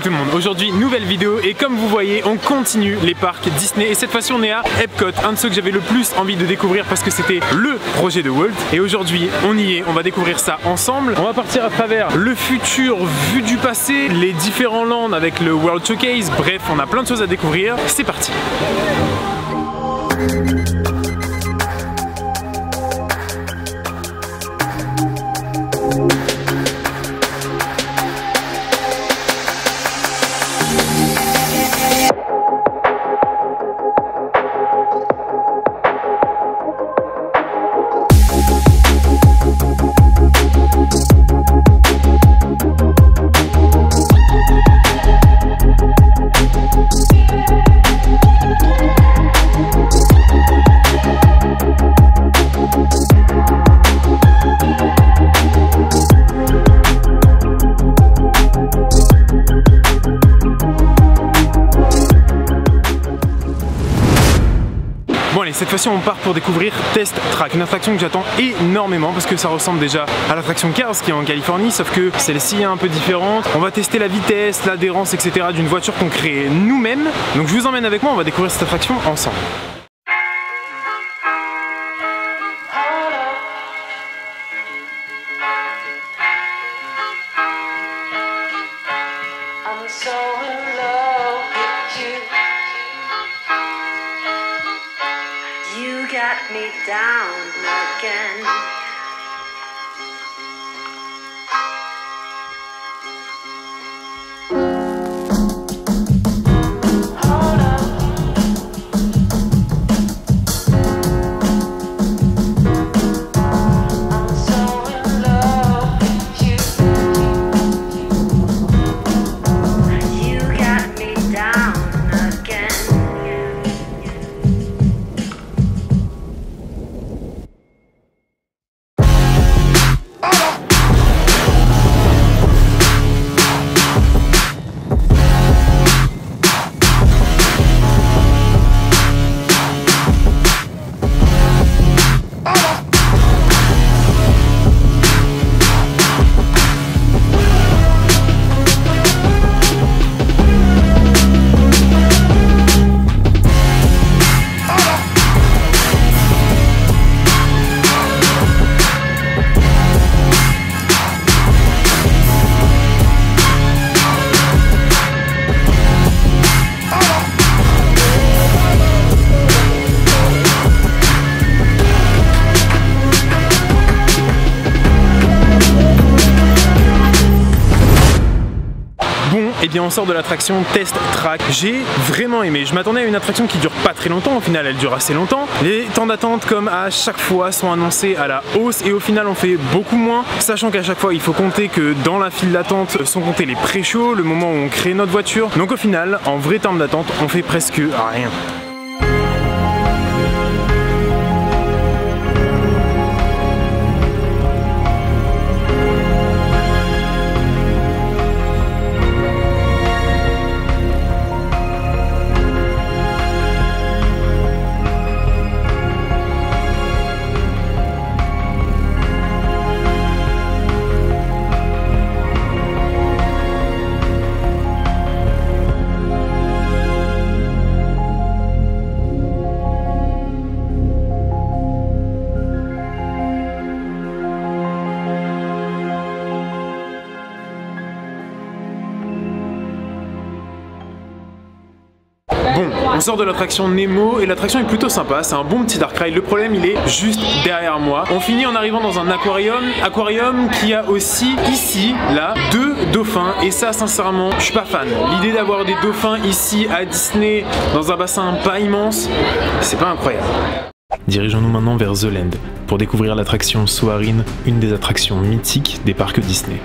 tout le monde, aujourd'hui nouvelle vidéo et comme vous voyez on continue les parcs Disney et cette fois-ci on est à Epcot, un de ceux que j'avais le plus envie de découvrir parce que c'était le projet de Walt et aujourd'hui on y est, on va découvrir ça ensemble. On va partir à travers le futur vu du passé, les différents lands avec le World Showcase, bref on a plein de choses à découvrir, c'est parti. Bon allez, cette fois-ci on part pour découvrir Test Track, une attraction que j'attends énormément parce que ça ressemble déjà à l'attraction Cars qui est en Californie, sauf que celle-ci est un peu différente. On va tester la vitesse, l'adhérence, etc. d'une voiture qu'on crée nous-mêmes. Donc je vous emmène avec moi, on va découvrir cette attraction ensemble. Got me down again. Et bien on sort de l'attraction Test Track, j'ai vraiment aimé, je m'attendais à une attraction qui dure pas très longtemps, au final elle dure assez longtemps. Les temps d'attente comme à chaque fois sont annoncés à la hausse et au final on fait beaucoup moins, sachant qu'à chaque fois il faut compter que dans la file d'attente sont comptés les pré-shows, le moment où on crée notre voiture, donc au final en vrai temps d'attente on fait presque rien. Bon, on sort de l'attraction Nemo et l'attraction est plutôt sympa, c'est un bon petit dark ride. Le problème il est juste derrière moi. On finit en arrivant dans un aquarium qui a aussi ici, là, 2 dauphins et ça sincèrement je suis pas fan. L'idée d'avoir des dauphins ici à Disney dans un bassin pas immense, c'est pas incroyable. Dirigeons-nous maintenant vers The Land pour découvrir l'attraction Soarin', une des attractions mythiques des parcs Disney.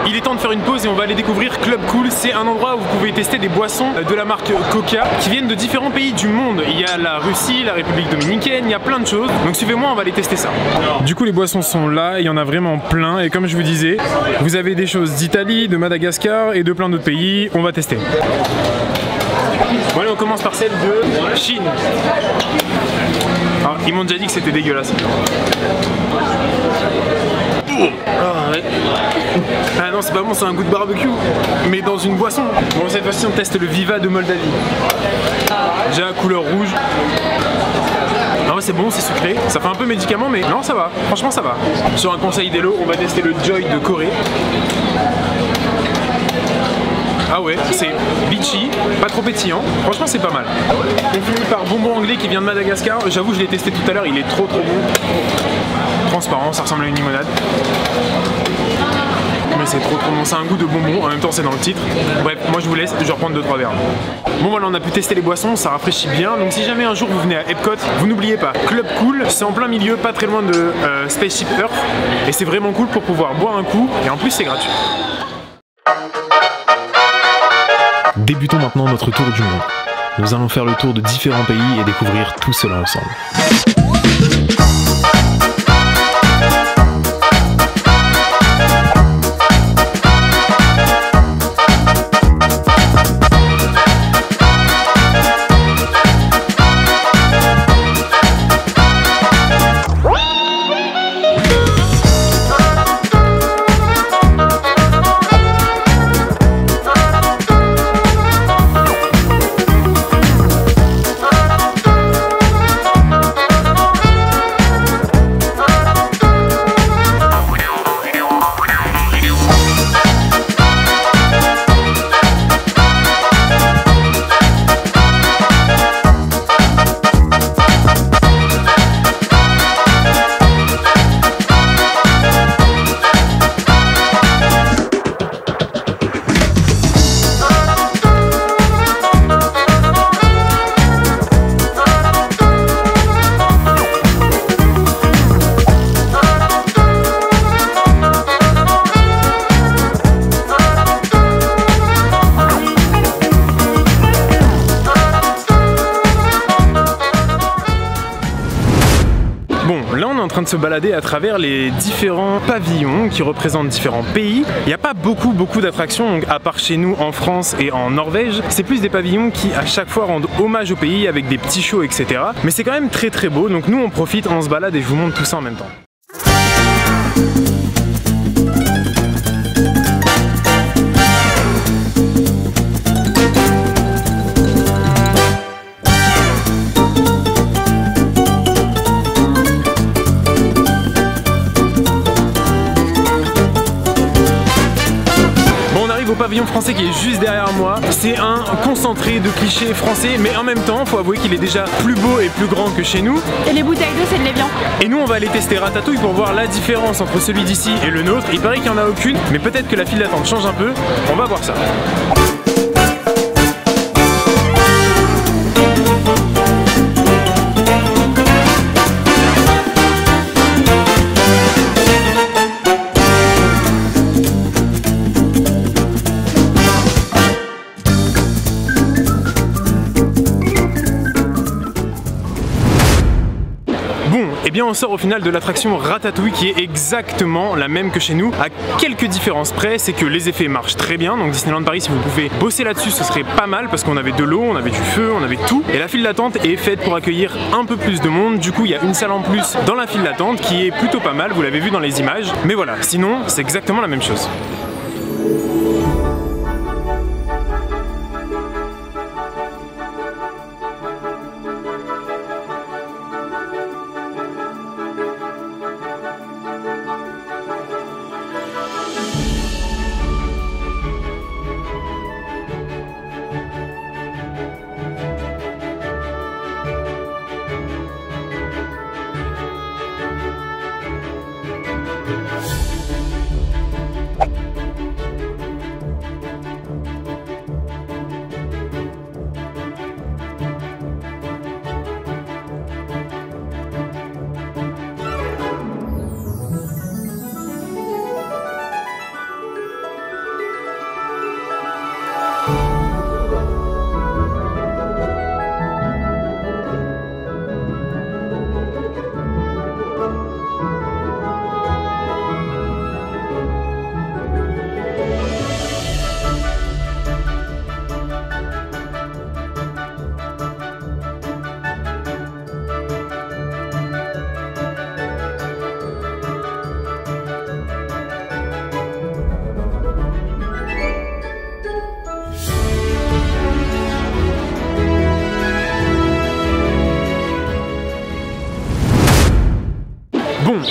il est temps de faire une pause et on va aller découvrir Club Cool. C'est un endroit où vous pouvez tester des boissons de la marque Coca qui viennent de différents pays du monde. Il y a la Russie, la République Dominicaine, il y a plein de choses. Donc suivez-moi, on va aller tester ça. Du coup les boissons sont là, il y en a vraiment plein et comme je vous disais, vous avez des choses d'Italie, de Madagascar et de plein d'autres pays. On va tester. Bon allez, on commence par celle de Chine. Alors, ils m'ont déjà dit que c'était dégueulasse. Ah ouais. Ah non, c'est pas bon, c'est un goût de barbecue, mais dans une boisson. Bon, cette fois-ci, on teste le Viva de Moldavie. Déjà, couleur rouge. Ah ouais, c'est bon, c'est sucré. Ça fait un peu médicament, mais non, ça va. Franchement, ça va. Sur un conseil d'Elo, on va tester le Joy de Corée. Ah ouais, c'est beachy, pas trop pétillant, franchement c'est pas mal. On finit par bonbon anglais qui vient de Madagascar, j'avoue je l'ai testé tout à l'heure, il est trop bon. Transparent, ça ressemble à une limonade. Mais c'est trop bon, c'est un goût de bonbon, en même temps c'est dans le titre. Bref, moi je vous laisse, je vais reprendre 2-3 verres. Bon voilà, on a pu tester les boissons, ça rafraîchit bien, donc si jamais un jour vous venez à Epcot, vous n'oubliez pas, Club Cool, c'est en plein milieu, pas très loin de Spaceship Earth, et c'est vraiment cool pour pouvoir boire un coup, et en plus c'est gratuit. Débutons maintenant notre tour du monde. Nous allons faire le tour de différents pays et découvrir tout cela ensemble. Là on est en train de se balader à travers les différents pavillons qui représentent différents pays. Il n'y a pas beaucoup d'attractions à part chez nous en France et en Norvège. C'est plus des pavillons qui à chaque fois rendent hommage au pays avec des petits shows etc. Mais c'est quand même très beau, donc nous on profite, on se balade et je vous montre tout ça en même temps. Au pavillon français qui est juste derrière moi, c'est un concentré de clichés français, mais en même temps faut avouer qu'il est déjà plus beau et plus grand que chez nous. Et les bouteilles d'eau c'est de l'Évian. Et nous on va aller tester Ratatouille pour voir la différence entre celui d'ici et le nôtre. Il paraît qu'il n'y en a aucune, mais peut-être que la file d'attente change un peu, on va voir ça. Et bien on sort au final de l'attraction Ratatouille qui est exactement la même que chez nous, à quelques différences près. C'est que les effets marchent très bien, donc Disneyland Paris si vous pouvez bosser là-dessus ce serait pas mal parce qu'on avait de l'eau, on avait du feu, on avait tout. Et la file d'attente est faite pour accueillir un peu plus de monde, du coup il y a une salle en plus dans la file d'attente qui est plutôt pas mal, vous l'avez vu dans les images. Mais voilà, sinon c'est exactement la même chose.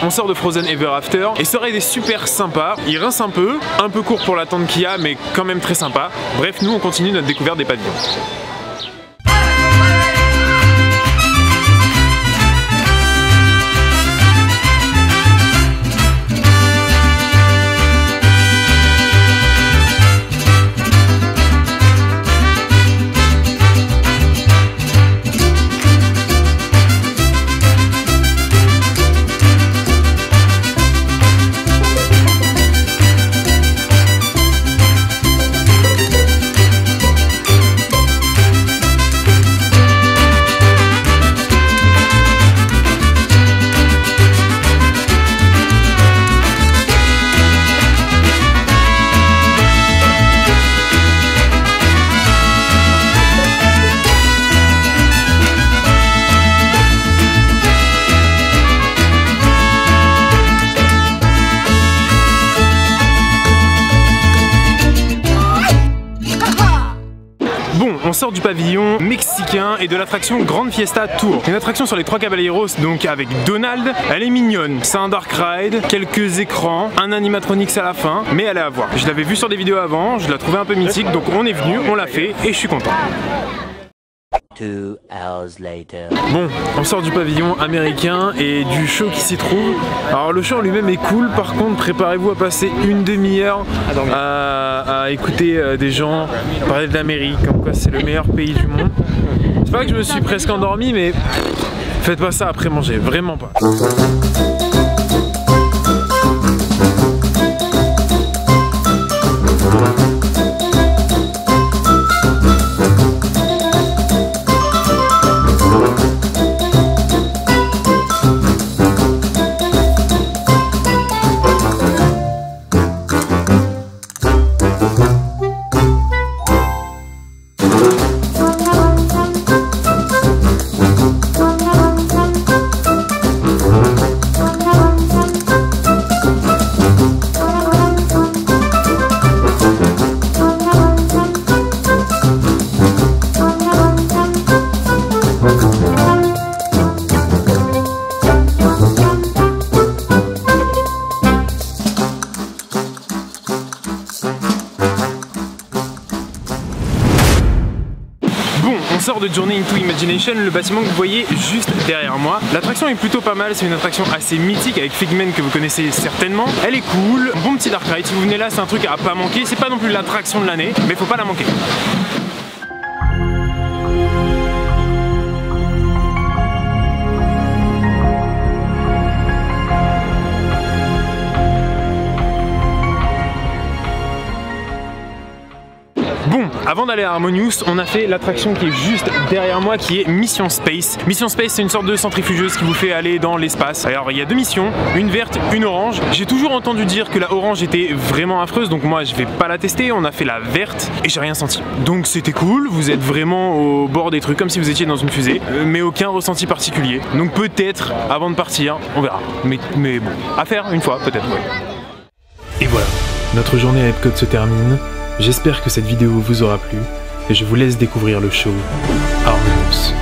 On sort de Frozen Ever After et ce ride est super sympa. Il rince un peu court pour l'attente qu'il y a, mais quand même très sympa. Bref, nous on continue notre découverte des pavillons. On sort du pavillon mexicain et de l'attraction Grande Fiesta Tour. Une attraction sur les 3 Caballeros, donc avec Donald. Elle est mignonne, c'est un dark ride, quelques écrans, un animatronics à la fin, mais elle est à voir. Je l'avais vu sur des vidéos avant, je la trouvais un peu mythique, donc on est venu, on l'a fait et je suis content. 2 hours later. Bon, on sort du pavillon américain et du show qui s'y trouve. Alors le show en lui-même est cool, par contre préparez-vous à passer une demi-heure à écouter des gens parler de l'Amérique, comme quoi c'est le meilleur pays du monde. C'est pas que je me suis presque endormi, mais faites pas ça après manger, vraiment pas. Sort de Journey into Imagination, le bâtiment que vous voyez juste derrière moi. L'attraction est plutôt pas mal, c'est une attraction assez mythique avec Figment que vous connaissez certainement. Elle est cool, bon petit dark ride, si vous venez là c'est un truc à pas manquer, c'est pas non plus l'attraction de l'année, mais faut pas la manquer. Bon, avant d'aller à Harmonious, on a fait l'attraction qui est juste derrière moi, qui est Mission Space. Mission Space, c'est une sorte de centrifugeuse qui vous fait aller dans l'espace. Alors, il y a 2 missions, une verte, une orange. J'ai toujours entendu dire que la orange était vraiment affreuse, donc moi, je vais pas la tester. On a fait la verte et j'ai rien senti. Donc, c'était cool, vous êtes vraiment au bord des trucs, comme si vous étiez dans une fusée, mais aucun ressenti particulier. Donc, peut-être, avant de partir, on verra. Mais bon, à faire une fois, peut-être, ouais. Et voilà, notre journée à Epcot se termine. J'espère que cette vidéo vous aura plu et je vous laisse découvrir le show Harmonious.